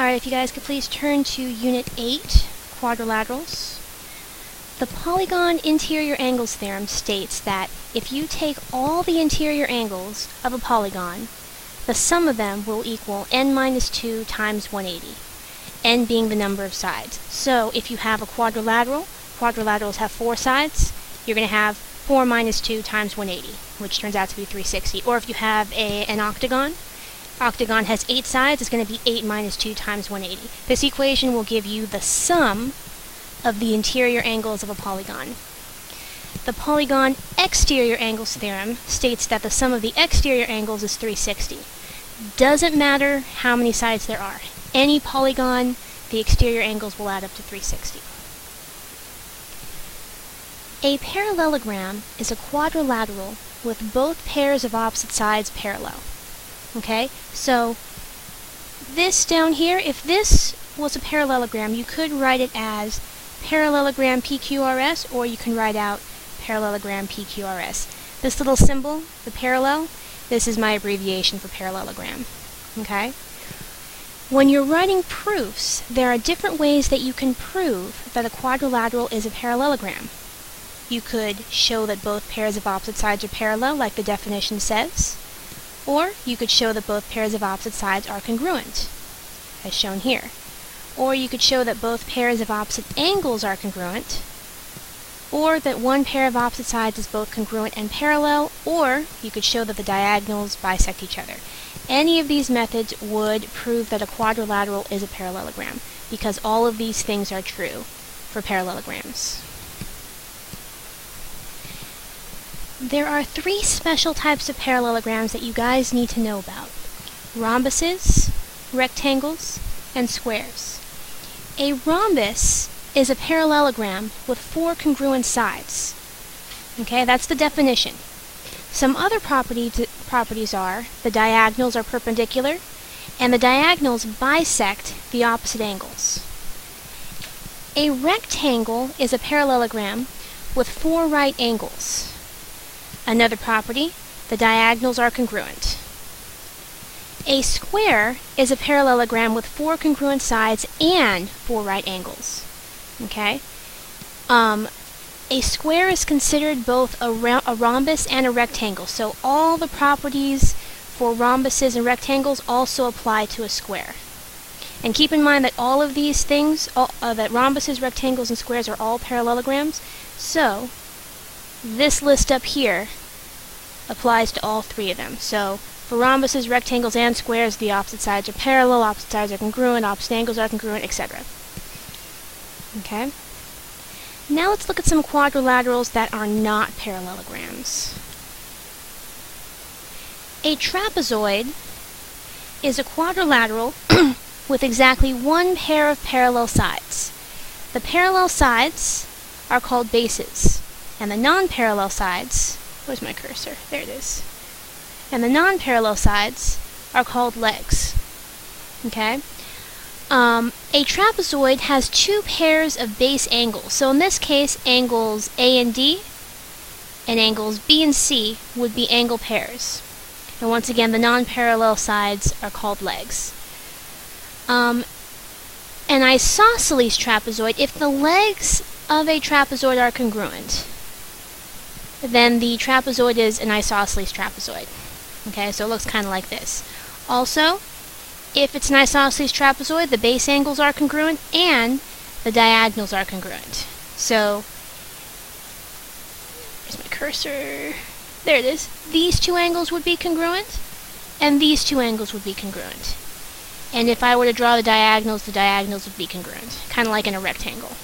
Alright, if you guys could please turn to Unit 8, Quadrilaterals. The polygon interior angles theorem states that if you take all the interior angles of a polygon, the sum of them will equal n minus 2 times 180, n being the number of sides. So if you have a quadrilateral, quadrilaterals have 4 sides, you're going to have 4 minus 2 times 180, which turns out to be 360. Or if you have an octagon, octagon has 8 sides, it's going to be 8 minus 2 times 180. This equation will give you the sum of the interior angles of a polygon. The polygon exterior angles theorem states that the sum of the exterior angles is 360. Doesn't matter how many sides there are. Any polygon, the exterior angles will add up to 360. A parallelogram is a quadrilateral with both pairs of opposite sides parallel. Okay, so this down here, if this was a parallelogram, you could write it as parallelogram PQRS, or you can write out parallelogram PQRS. This little symbol, the parallel, this is my abbreviation for parallelogram. Okay? When you're writing proofs, there are different ways that you can prove that a quadrilateral is a parallelogram. You could show that both pairs of opposite sides are parallel, like the definition says, or you could show that both pairs of opposite sides are congruent, as shown here. Or you could show that both pairs of opposite angles are congruent, or that one pair of opposite sides is both congruent and parallel, or you could show that the diagonals bisect each other. Any of these methods would prove that a quadrilateral is a parallelogram, because all of these things are true for parallelograms. There are 3 special types of parallelograms that you guys need to know about: rhombuses, rectangles, and squares. A rhombus is a parallelogram with 4 congruent sides. Okay, that's the definition. Some other properties are the diagonals are perpendicular, and the diagonals bisect the opposite angles. A rectangle is a parallelogram with 4 right angles. Another property, the diagonals are congruent. A square is a parallelogram with 4 congruent sides and 4 right angles. Okay? A square is considered both a rhombus and a rectangle, so all the properties for rhombuses and rectangles also apply to a square. And keep in mind that all of these things, that rhombuses, rectangles, and squares are all parallelograms, so this list up here applies to all 3 of them. So for rhombuses, rectangles, and squares, the opposite sides are parallel, opposite sides are congruent, opposite angles are congruent, etc. Okay? Now let's look at some quadrilaterals that are not parallelograms. A trapezoid is a quadrilateral with exactly 1 pair of parallel sides. The parallel sides are called bases, and the non-parallel sides, where's my cursor? There it is. And the non-parallel sides are called legs. Okay? A trapezoid has 2 pairs of base angles. So in this case, angles A and D and angles B and C would be angle pairs. And once again, the non-parallel sides are called legs. An isosceles trapezoid, if the legs of a trapezoid are congruent, then the trapezoid is an isosceles trapezoid. Okay, so it looks kind of like this. Also, if it's an isosceles trapezoid, the base angles are congruent and the diagonals are congruent. So, where's my cursor? There it is. These 2 angles would be congruent, and these 2 angles would be congruent. And if I were to draw the diagonals would be congruent, kind of like in a rectangle.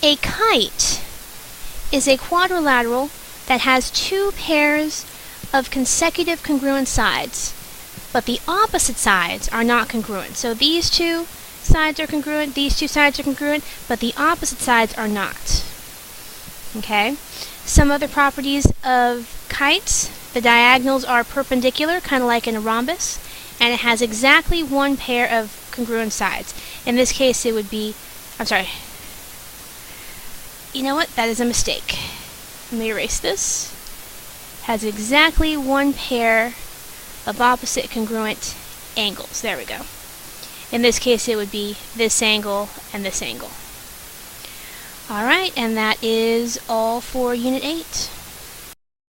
A kite is a quadrilateral that has 2 pairs of consecutive congruent sides, but the opposite sides are not congruent. So these 2 sides are congruent, these 2 sides are congruent, but the opposite sides are not. Okay? Some other properties of kites: the diagonals are perpendicular, kind of like in a rhombus, and it has exactly 1 pair of congruent sides. In this case, it would be, you know what? That is a mistake. Let me erase this. Has exactly 1 pair of opposite congruent angles. There we go. In this case, it would be this angle and this angle. Alright, and that is all for Unit 8.